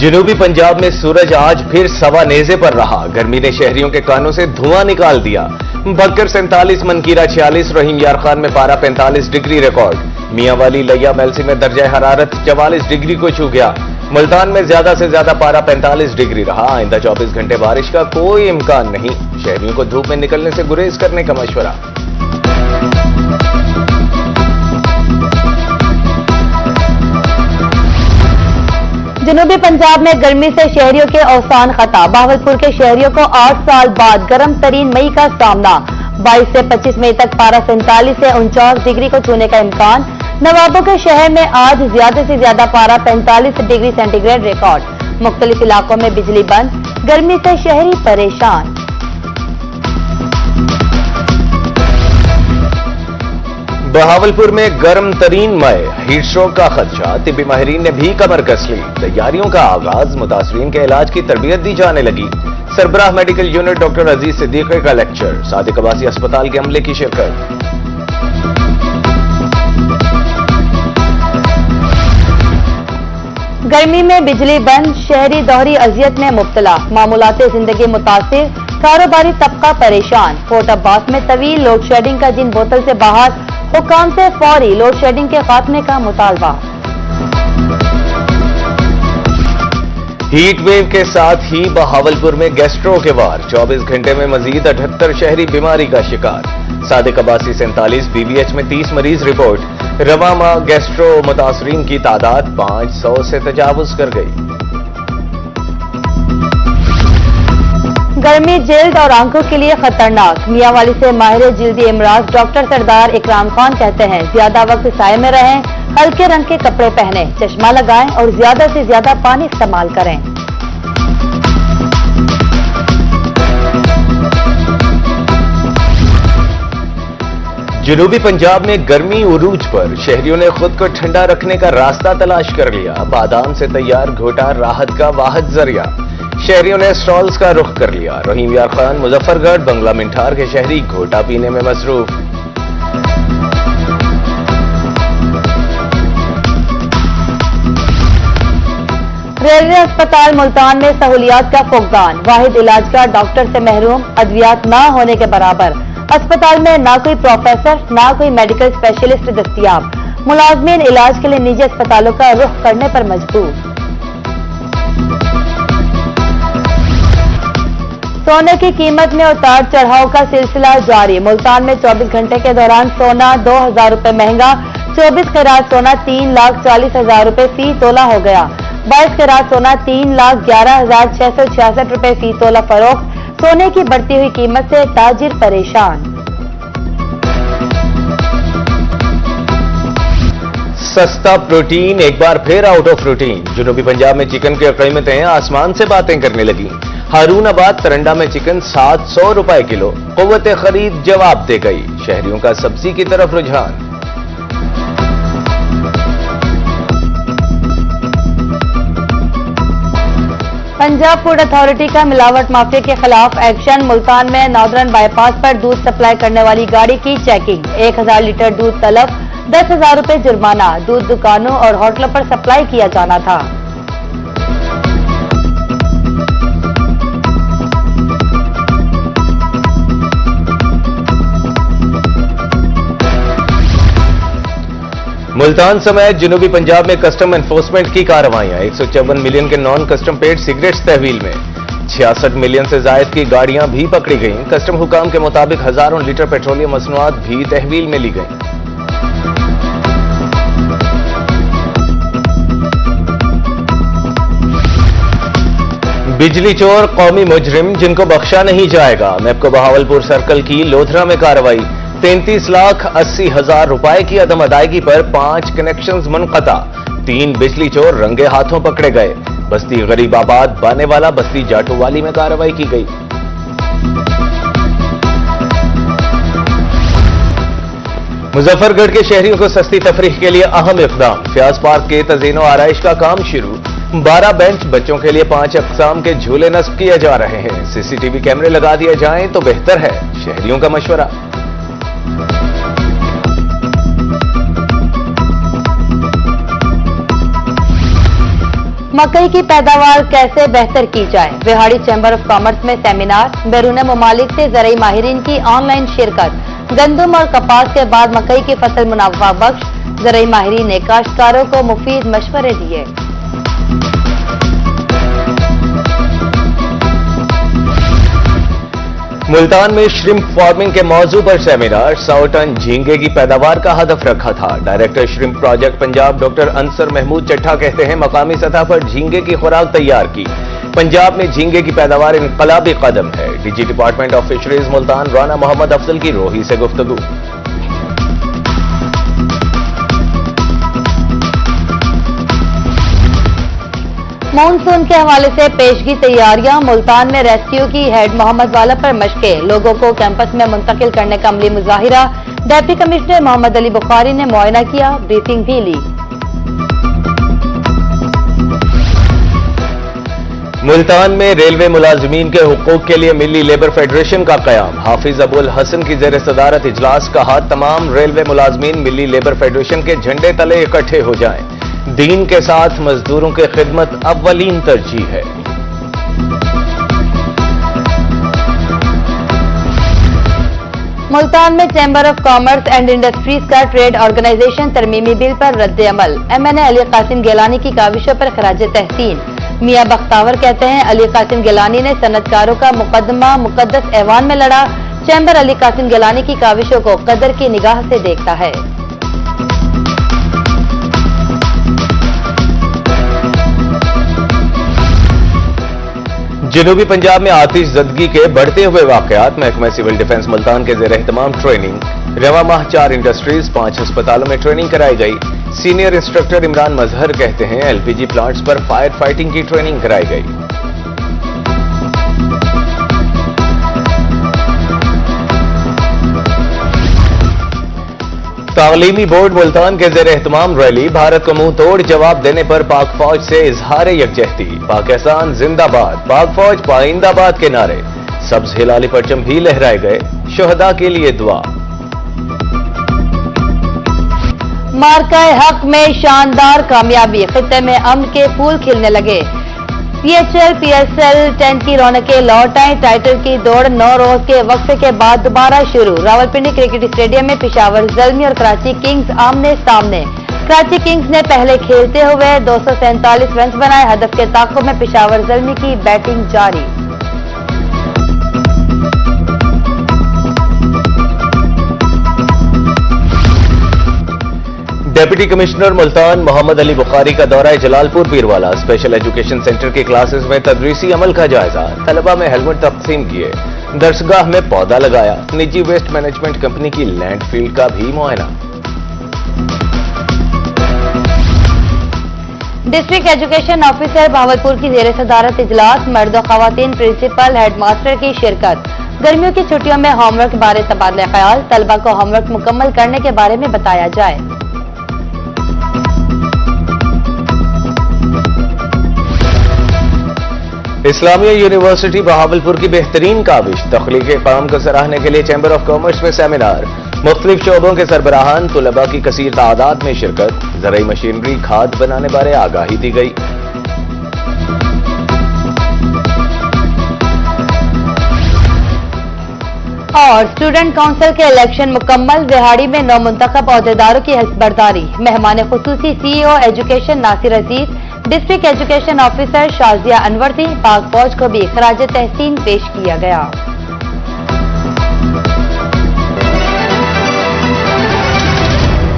जनूबी पंजाब में सूरज आज फिर सवा नेज़े पर रहा। गर्मी ने शहरियों के कानों से धुआं निकाल दिया। भक्कर 47, मनकीरा 46, रहीम यार खान में पारा 45 डिग्री रिकॉर्ड। मियांवाली लिया मेलसी में दर्जा हरारत 44 डिग्री को छू गया। मुल्तान में ज्यादा से ज्यादा पारा 45 डिग्री रहा। आइंदा 24 घंटे बारिश का कोई इम्कान नहीं। शहरियों को धूप में निकलने से गुरेज करने का मशवरा। जनूबी पंजाब में गर्मी से शहरियों के औसान खता। बहावलपुर के शहरियों को 8 साल बाद गर्म तरीन मई का सामना। 22 से 25 मई तक पारा 47 से 49 डिग्री को छूने का इम्कान। नवाबों के शहर में आज ज्यादा से ज्यादा पारा 45 डिग्री सेंटीग्रेड रिकॉर्ड। मुख्तलिफ इलाकों में बिजली बंद। गर्मी से शहरी परेशान। बहावलपुर में गर्म तरीन मई, हीट स्ट्रोक का खदशा। तिब्बी माहिरीन ने भी कमर कस ली। तैयारियों का आगाज। मुतासरीन के इलाज की तरबियत दी जाने लगी। सरबराह मेडिकल यूनिट डॉक्टर अजीज सिद्दीकी का लेक्चर। सादिक अब्बासी अस्पताल के अमले की शिरकत। गर्मी में बिजली बंद। शहरी दोहरी अजियत में मुब्तला। मामूलाते जिंदगी मुतासिर। कारोबारी तबका परेशान। फोर्ट अब्बास में तवील लोड शेडिंग का जिन बोतल से बाहर। हुकाम से फौरी लोड शेडिंग के खात्मे का मुतालबा। हीट वेव के साथ ही बहावलपुर में गैस्ट्रो के वार। 24 घंटे में मजीद 78 शहरी बीमारी का शिकार। सादिक अब्बासी 47, बीबीएच में 30 मरीज रिपोर्ट। रवा माह गैस्ट्रो मुतासरीन की तादाद 500 से तजावुज कर गई। गर्मी जिल्द और आंखों के लिए खतरनाक। मियांवाली से माहिर जिल्दी इमराज डॉक्टर सरदार इकराम खान कहते हैं, ज्यादा वक्त साए में रहें, हल्के रंग के कपड़े पहनें, चश्मा लगाएं और ज्यादा से ज्यादा पानी इस्तेमाल करें। जनूबी पंजाब में गर्मी उरूज पर। शहरियों ने खुद को ठंडा रखने का रास्ता तलाश कर लिया। बादाम से तैयार घोटा राहत का वाहिद जरिया। शहरियों ने स्टॉल्स का रुख कर लिया। रहीम यार खान, मुजफ्फरगढ़, बंगला मिंठार के शहरी घोटा पीने में मसरूफ। रेलवे अस्पताल मुल्तान में सहूलियात का फुकदान। वाहिद इलाज का डॉक्टर से महरूम। अद्वियात ना होने के बराबर। अस्पताल में ना कोई प्रोफेसर, ना कोई मेडिकल स्पेशलिस्ट दस्तयाब। मुलाजमीन इलाज के लिए निजी अस्पतालों का रुख करने पर मजबूर। सोने की कीमत में उतार चढ़ाव का सिलसिला जारी। मुल्तान में 24 घंटे के दौरान सोना 2000 रुपए महंगा। 24 कैरात सोना 3,40,000 रुपए फी तोला हो गया। 22 कैरात सोना 3,11,666 रुपए फी तोला फरोख्त। सोने की बढ़ती हुई कीमत से ताजिर परेशान। सस्ता प्रोटीन एक बार फिर आउट ऑफ रूटीन। जनूबी पंजाब में चिकन की कीमतें आसमान से बातें करने लगी। हारूनाबाद तरंडा में चिकन 700 रुपए किलो। कुव्वत खरीद जवाब दे गई। शहरियों का सब्जी की तरफ रुझान। पंजाब फूड अथॉरिटी का मिलावट माफिया के खिलाफ एक्शन। मुल्तान में नौदरन बाईपास पर दूध सप्लाई करने वाली गाड़ी की चेकिंग। 1000 लीटर दूध तलब, 10,000 रुपए जुर्माना। दूध दुकानों और होटलों पर सप्लाई किया जाना था। मुल्तान समेत जनूबी पंजाब में कस्टम एनफोर्समेंट की कार्रवाइयां। 154 मिलियन के नॉन कस्टम पेड सिगरेट्स तहवील में। 66 मिलियन से जायद की गाड़ियां भी पकड़ी गईं। कस्टम हुकाम के मुताबिक हजारों लीटर पेट्रोलियम मसनूआत भी तहवील में ली गईं। बिजली चोर कौमी मुजरिम जिनको बख्शा नहीं जाएगा। मैपको बहावलपुर सर्कल की लोधरा में कार्रवाई। 33,80,000 रुपए की अदम अदायगी पर 5 कनेक्शंस मुनक़ता। 3 बिजली चोर रंगे हाथों पकड़े गए। बस्ती गरीबाबाद, बानेवाला, बस्ती जाटोवाली में कार्रवाई की गई। मुजफ्फरगढ़ के शहरियों को सस्ती तफरीह के लिए अहम इक़दाम। फ्याज पार्क के तज़ीनो आराइश का काम शुरू। 12 बेंच, बच्चों के लिए 5 अक़साम के झूले नस्ब किए जा रहे हैं। सीसीटीवी कैमरे लगा दिए जाएं तो बेहतर है, शहरियों का मशवरा। मकई की पैदावार कैसे बेहतर की जाए, विहाड़ी चैम्बर ऑफ कॉमर्स में सेमिनार, बैरून ममालिक से ज़राई माहिरीन की ऑनलाइन शिरकत। गंदम और कपास के बाद मकई की फसल मुनाफा बख्श, ज़राई माहिरीन ने काश्तकारों को मुफीद मशवरे दिए। मुल्तान में श्रिम्प फार्मिंग के मौजू पर सेमिनार, 100 टन झींगे की पैदावार का हदफ रखा था। Director shrimp project Punjab doctor Ansar Mahmood Chattha कहते हैं, मकामी सतह पर झींगे की खुराक तैयार की। पंजाब में झींगे की पैदावार इनकलाबी कदम है। DG department of fisheries Multan Rana Mohammad Afzal की रोही से गुफ्तगू। मानसून के हवाले से पेशगी तैयारियां, मुल्तान में रेस्क्यू की हेड मोहम्मद वाला पर मशकें, लोगों को कैंपस में मुंतकिल करने का अमली मुजाहिरा। डिप्टी कमिश्नर मोहम्मद अली बुखारी ने मुआयना किया, ब्रीफिंग भी ली। मुल्तान में रेलवे मुलाजमीन के हुकूक के लिए मिली लेबर फेडरेशन का कयाम। हाफिज अबुल हसन की जेर सदारत इजलास कहा, तमाम रेलवे मुलाजमीन मिली लेबर फेडरेशन के झंडे तले इकट्ठे हो जाएं। दीन के साथ मजदूरों की खिदमत अव्वलीन तरजीह है। मुल्तान में chamber of commerce and industries का ट्रेड ऑर्गेनाइजेशन तरमीमी बिल पर रद्द अमल। MNA अली कासिम गिलानी की काविशों पर खराज तहसीन। मियां बख्तावर कहते हैं, अली कासिम गिलानी ने सनतकारों का मुकदमा मुकद्दस ऐवान में लड़ा। चैम्बर अली कासिम गिलानी की काविशों को कदर की निगाह से देखता है। जनूबी पंजाब में आतिशज़दगी के बढ़ते हुए वाकयात, महकमा सिविल डिफेंस मुल्तान के ज़ेर एहतमाम ट्रेनिंग। रवा माह 4 इंडस्ट्रीज 5 अस्पतालों में ट्रेनिंग कराई गई। सीनियर इंस्ट्रक्टर इमरान मजहर कहते हैं, LPG प्लांट्स पर फायर फाइटिंग की ट्रेनिंग कराई गई। तालीमी बोर्ड मुल्तान के ज़ेर एहतमाम रैली, भारत को मुंह तोड़ जवाब देने पर पाक फौज से इजहार यकजहती। पाकिस्तान जिंदाबाद, पाक फौज पाइंदाबाद के नारे। सब्ज हिलाली परचम भी लहराए गए। शोहदा के लिए दुआ। मार्का हक में शानदार कामयाबी, खित्ते में अमन के फूल खिलने लगे। PHL PSL 10 की रौनकें लौट आए। टाइटल की दौड़ 9 रोज के वक्फे के बाद दोबारा शुरू। रावलपिंडी क्रिकेट स्टेडियम में पेशावर ज़ल्मी और कराची किंग्स आमने सामने। कराची किंग्स ने पहले खेलते हुए 247 रन बनाए। हदफ के ताक़ुब में पेशावर ज़ल्मी की बैटिंग जारी। डिप्टी कमिश्नर मुल्तान मोहम्मद अली बुखारी का दौरा Jalalpur Pirwala. Special education centre की क्लासेस में तदरीसी अमल का जायजा। तलबा में हेलमेट तकसीम किए। दरसगाह में पौधा लगाया। निजी वेस्ट मैनेजमेंट कंपनी की लैंडफील्ड का भी मुआयना। डिस्ट्रिक्ट एजुकेशन ऑफिसर भावलपुर की जेर सदारत इजलास, मर्द और खवातीन प्रिंसिपल हेडमास्टर की शिरकत। गर्मियों की छुट्टियों में होमवर्क बारे तबादला ख्याल, तलबा को होमवर्क मुकम्मल करने के बारे में बताया जाए। इस्लामिया यूनिवर्सिटी बहावलपुर की बेहतरीन काविश, तख्लीकी काम को सराहने के लिए चैम्बर ऑफ कॉमर्स में सेमिनार। मुख्तलिफ शोबों के सरबराहान तुलबा की कसीर तादाद में शिरकत। ज़राई मशीनरी खाद बनाने बारे आगाही दी गई। और स्टूडेंट काउंसिल के इलेक्शन मुकम्मल। विहाड़ी में 9 मुंतखब अहदेदारों की हस्बरदारी। मेहमान खुसूसी CEO education Nasir Aziz, district education officer Shazia Anwar थी। पाक फौज को भी खराज तहसीन पेश किया गया।